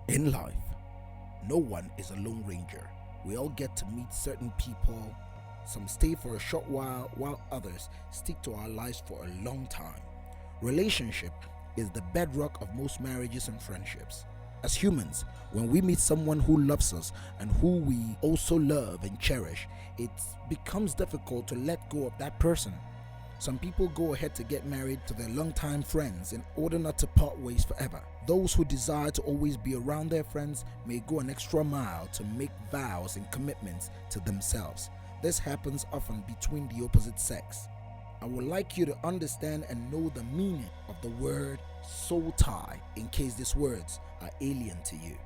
In life, no one is a lone ranger. We all get to meet certain people. Some stay for a short while others stick to our lives for a long time. Relationship is the bedrock of most marriages and friendships. As humans, when we meet someone who loves us and who we also love and cherish, it becomes difficult to let go of that person. Some people go ahead to get married to their longtime friends in order not to part ways forever. Those who desire to always be around their friends may go an extra mile to make vows and commitments to themselves. This happens often between the opposite sex. I would like you to understand and know the meaning of the word soul tie in case these words are alien to you.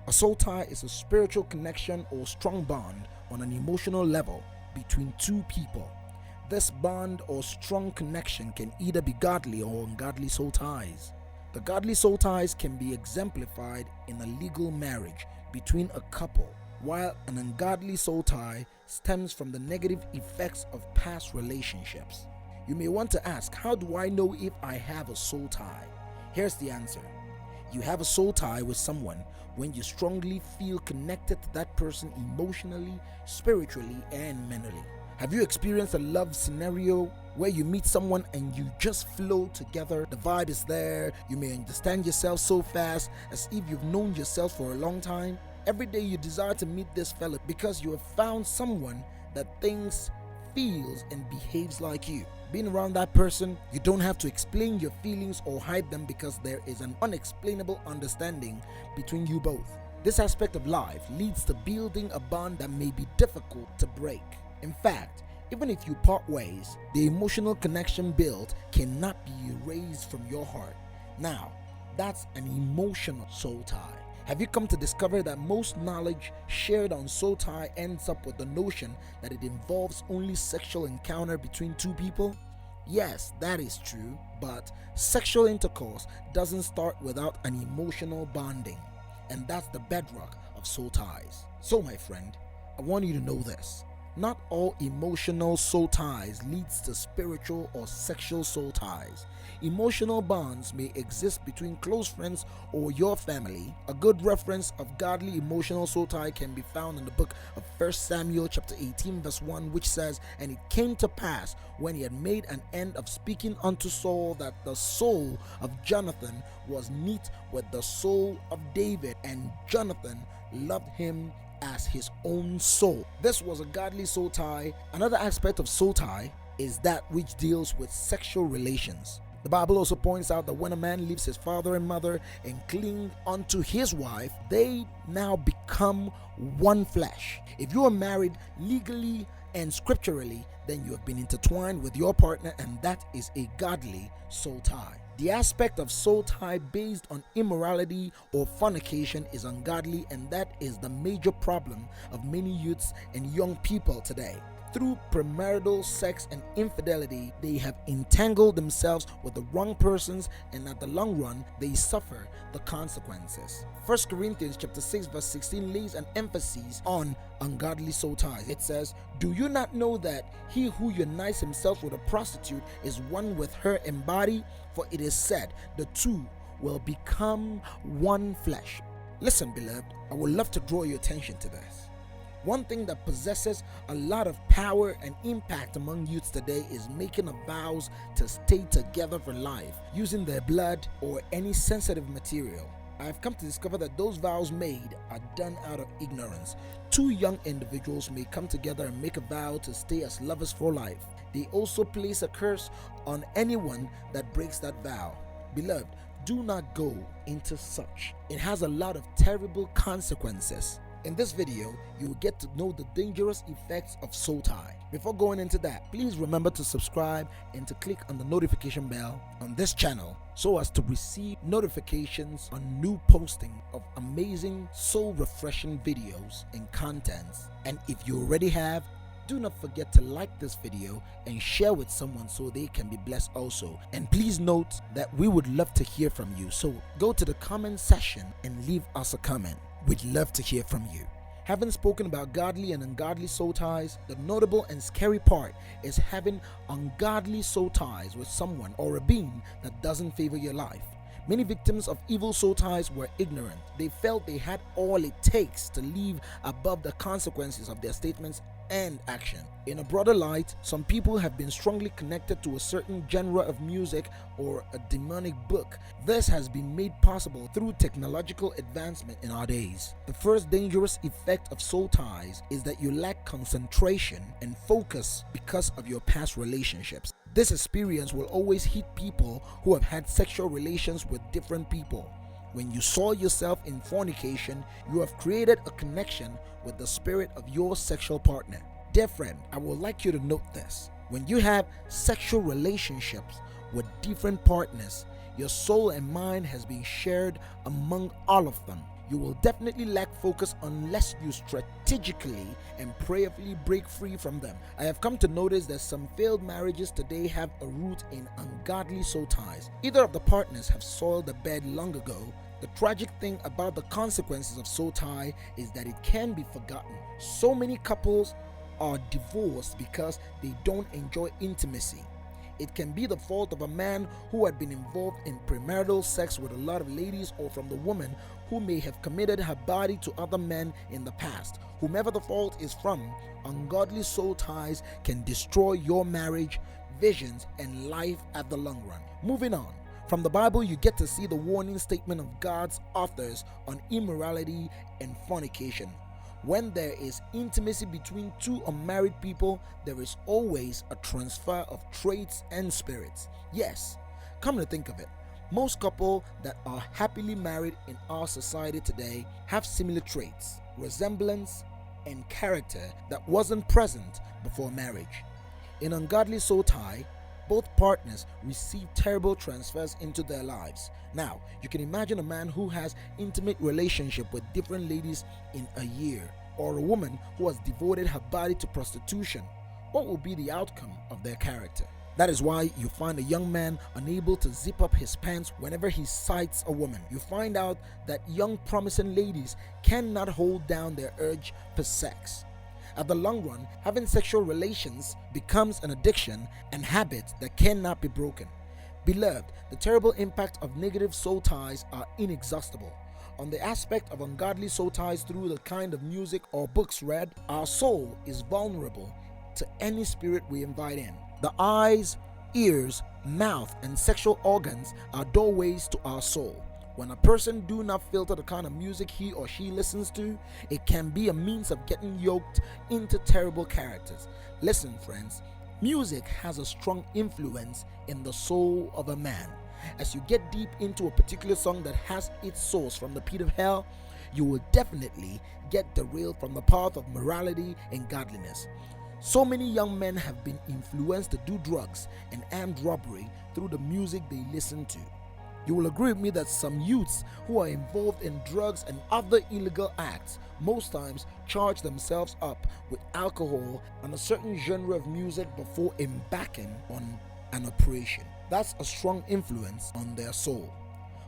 A soul tie is a spiritual connection or strong bond on an emotional level between two people. This bond or strong connection can either be godly or ungodly soul ties. The godly soul ties can be exemplified in a legal marriage between a couple, while an ungodly soul tie stems from the negative effects of past relationships. You may want to ask, how do I know if I have a soul tie? Here's the answer. You have a soul tie with someone when you strongly feel connected to that person emotionally, spiritually, and mentally. Have you experienced a love scenario where you meet someone and you just flow together? The vibe is there. You may understand yourself so fast as if you've known yourself for a long time. Every day you desire to meet this fella because you have found someone that thinks, feels, and behaves like you. Being around that person, you don't have to explain your feelings or hide them because there is an unexplainable understanding between you both. This aspect of life leads to building a bond that may be difficult to break. In fact, even if you part ways, the emotional connection built cannot be erased from your heart. Now, that's an emotional soul tie. Have you come to discover that most knowledge shared on soul tie ends up with the notion that it involves only sexual encounter between two people? Yes, that is true, but sexual intercourse doesn't start without an emotional bonding, and that's the bedrock of soul ties. So, my friend, I want you to know this. Not all emotional soul ties leads to spiritual or sexual soul ties. Emotional bonds may exist between close friends or your family. A good reference of godly emotional soul tie can be found in the book of 1 Samuel chapter 18 verse 1, which says, "And it came to pass, when he had made an end of speaking unto Saul, that the soul of Jonathan was knit with the soul of David, and Jonathan loved him as his own soul." This was a godly soul tie. Another aspect of soul tie is that which deals with sexual relations. The Bible also points out that when a man leaves his father and mother and clings unto his wife, they now become one flesh. If you are married legally and scripturally, then you have been intertwined with your partner, and that is a godly soul tie. The aspect of soul tie based on immorality or fornication is ungodly, and that is the major problem of many youths and young people today. Through premarital sex and infidelity, they have entangled themselves with the wrong persons, and at the long run, they suffer the consequences. 1 Corinthians chapter 6 verse 16 lays an emphasis on ungodly soul ties. It says, "Do you not know that he who unites himself with a prostitute is one with her in body? For it is said, the two will become one flesh." Listen, beloved, I would love to draw your attention to this. One thing that possesses a lot of power and impact among youths today is making a vows to stay together for life, using their blood or any sensitive material. I've come to discover that those vows made are done out of ignorance. Two young individuals may come together and make a vow to stay as lovers for life. They also place a curse on anyone that breaks that vow. Beloved, do not go into such. It has a lot of terrible consequences. In this video, you will get to know the dangerous effects of soul tie. Before going into that, please remember to subscribe and to click on the notification bell on this channel so as to receive notifications on new posting of amazing, soul refreshing videos and contents. And if you already have, do not forget to like this video and share with someone so they can be blessed also. And please note that we would love to hear from you, so go to the comment section and leave us a comment. We'd love to hear from you. Having spoken about godly and ungodly soul ties, the notable and scary part is having ungodly soul ties with someone or a being that doesn't favor your life. Many victims of evil soul ties were ignorant. They felt they had all it takes to live above the consequences of their statements and action. In a broader light, some people have been strongly connected to a certain genre of music or a demonic book. This has been made possible through technological advancement in our days. The first dangerous effect of soul ties is that you lack concentration and focus because of your past relationships. This experience will always hit people who have had sexual relations with different people. When you saw yourself in fornication, you have created a connection with the spirit of your sexual partner. Dear friend, I would like you to note this. When you have sexual relationships with different partners, your soul and mind has been shared among all of them. You will definitely lack focus unless you strategically and prayerfully break free from them. I have come to notice that some failed marriages today have a root in ungodly soul ties. Either of the partners have soiled the bed long ago. The tragic thing about the consequences of soul tie is that it can be forgotten. So many couples are divorced because they don't enjoy intimacy. It can be the fault of a man who had been involved in premarital sex with a lot of ladies, or from the woman who may have committed her body to other men in the past. Whomever the fault is from, ungodly soul ties can destroy your marriage, visions, and life at the long run. Moving on. From the Bible, you get to see the warning statement of God's authors on immorality and fornication. When there is intimacy between two unmarried people, there is always a transfer of traits and spirits. Yes, come to think of it, most couples that are happily married in our society today have similar traits, resemblance, and character that wasn't present before marriage. In ungodly soul tie, both partners receive terrible transfers into their lives. Now, you can imagine a man who has intimate relationship with different ladies in a year, or a woman who has devoted her body to prostitution. What will be the outcome of their character? That is why you find a young man unable to zip up his pants whenever he sights a woman. You find out that young promising ladies cannot hold down their urge for sex. At the long run, having sexual relations becomes an addiction and habit that cannot be broken. Beloved, the terrible impact of negative soul ties are inexhaustible. On the aspect of ungodly soul ties through the kind of music or books read, our soul is vulnerable to any spirit we invite in. The eyes, ears, mouth, and sexual organs are doorways to our soul. When a person do not filter the kind of music he or she listens to, it can be a means of getting yoked into terrible characters. Listen, friends, music has a strong influence in the soul of a man. As you get deep into a particular song that has its source from the pit of hell, you will definitely get derailed from the path of morality and godliness. So many young men have been influenced to do drugs and armed robbery through the music they listen to. You will agree with me that some youths who are involved in drugs and other illegal acts most times charge themselves up with alcohol and a certain genre of music before embarking on an operation. That's a strong influence on their soul.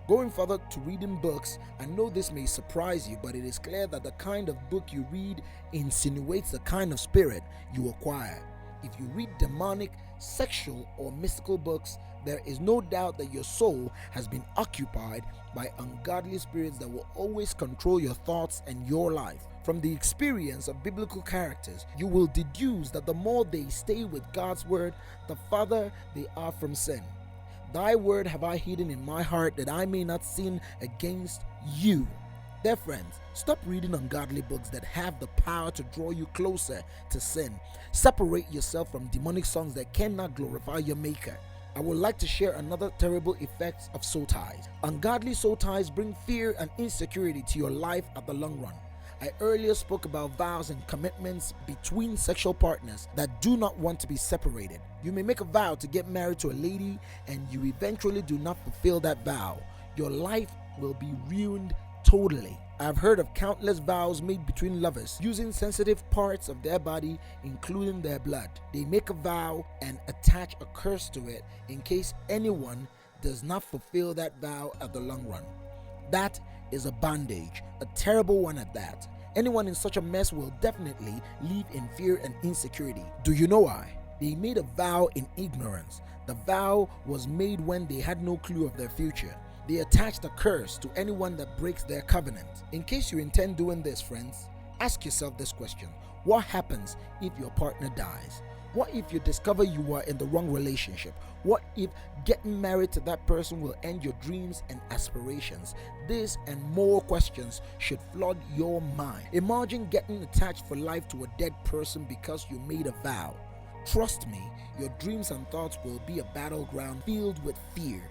Going further to reading books, I know this may surprise you, but it is clear that the kind of book you read insinuates the kind of spirit you acquire. If you read demonic, sexual, or mystical books, there is no doubt that your soul has been occupied by ungodly spirits that will always control your thoughts and your life. From the experience of biblical characters, you will deduce that the more they stay with God's word, the farther they are from sin. Thy word have I hidden in my heart that I may not sin against you. Dear friends, stop reading ungodly books that have the power to draw you closer to sin. Separate yourself from demonic songs that cannot glorify your maker. I would like to share another terrible effect of soul ties. Ungodly soul ties bring fear and insecurity to your life at the long run. I earlier spoke about vows and commitments between sexual partners that do not want to be separated. You may make a vow to get married to a lady and you eventually do not fulfill that vow. Your life will be ruined totally. I've heard of countless vows made between lovers using sensitive parts of their body, including their blood. They make a vow and attach a curse to it in case anyone does not fulfill that vow at the long run. That is a bondage, a terrible one at that. Anyone in such a mess will definitely live in fear and insecurity. Do you know why? They made a vow in ignorance. The vow was made when they had no clue of their future. They attached a curse to anyone that breaks their covenant. In case you intend doing this, friends, ask yourself this question: what happens if your partner dies? What if you discover you are in the wrong relationship? What if getting married to that person will end your dreams and aspirations? This and more questions should flood your mind. Imagine getting attached for life to a dead person because you made a vow. Trust me, your dreams and thoughts will be a battleground filled with fear.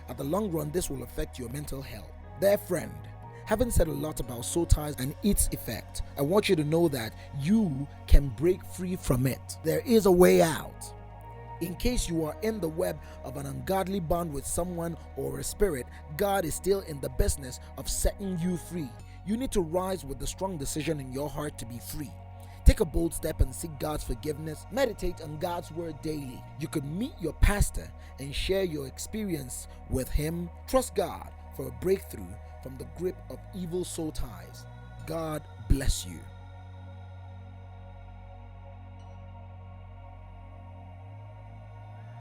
At the long run, this will affect your mental health. Dear friend, having said a lot about soul ties and its effect, I want you to know that you can break free from it. There is a way out. In case you are in the web of an ungodly bond with someone or a spirit, God is still in the business of setting you free. You need to rise with the strong decision in your heart to be free. Take a bold step and seek God's forgiveness. Meditate on God's word daily. You could meet your pastor and share your experience with him. Trust God for a breakthrough from the grip of evil soul ties. God bless you.